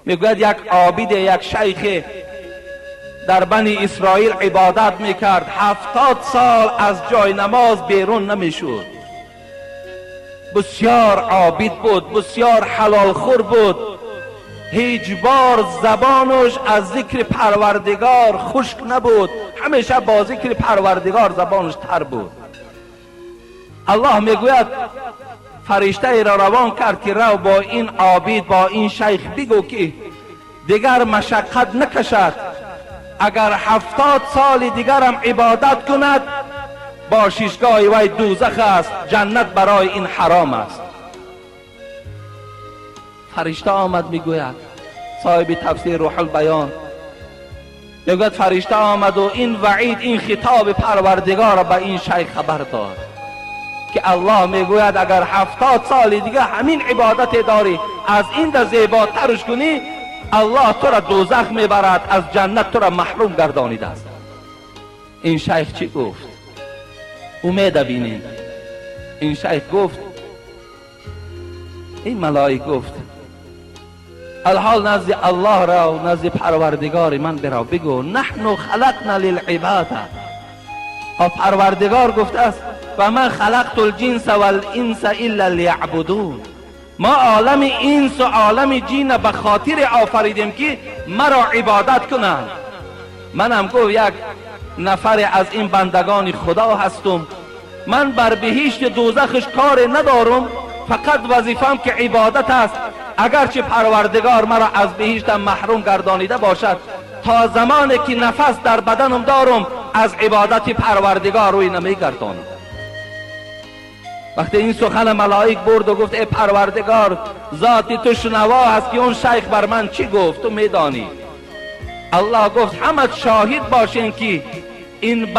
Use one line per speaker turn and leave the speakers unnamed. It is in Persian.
میگوید یک عابد، یک شیخ در بنی اسرائیل عبادت میکرد، 70 سال از جای نماز بیرون نمیشد. بسیار عابد بود، بسیار حلال خور بود، هیچ بار زبانش از ذکر پروردگار خشک نبود، همیشه با ذکر پروردگار زبانش تر بود. الله میگوید فرشته ای را روان کرد که رو با این عابد، با این شیخ بگو که دیگر مشقت نکشد، اگر 70 سال دیگر هم عبادت کند با ششگاه وی دوزخ است، جنت برای این حرام است. فرشته آمد میگوید، صاحب تفسیر روح البیان میگوید فرشته آمد و این وعید، این خطاب پروردگار به این شیخ خبر داد که الله میگوید اگر 70 سال دیگه همین عبادت داری، از این در زیباترش کنی، الله تو را دوزخ میبرد، از جنت تو را محروم گردانیده است. این شیخ چی گفت؟ امید بینین. این شیخ گفت، این ملائک گفت الحال نزد الله را و نزد پروردگار من برو بگو نحن خلقنا للعباده. و پروردگار گفته است و من خلقت الجنس والانس الا لیعبدون. ما عالم انس و عالم جن به خاطر آفریدیم که مرا عبادت کنند. منم گفت یک نفر از این بندگان خدا هستم، من بر بهشت دوزخش کار ندارم، فقط وظیفم که عبادت است. اگرچه پروردگار مرا از بهشتم محروم گردانیده باشد، تا زمانی که نفس در بدنم دارم از عبادت پروردگار روی نمیگردانم. وقتی این سخن ملائک برد و گفت ای پروردگار، ذات تو شنوا هست که اون شیخ بر من چی گفت، تو میدانی. الله گفت همه شاهد باشین که این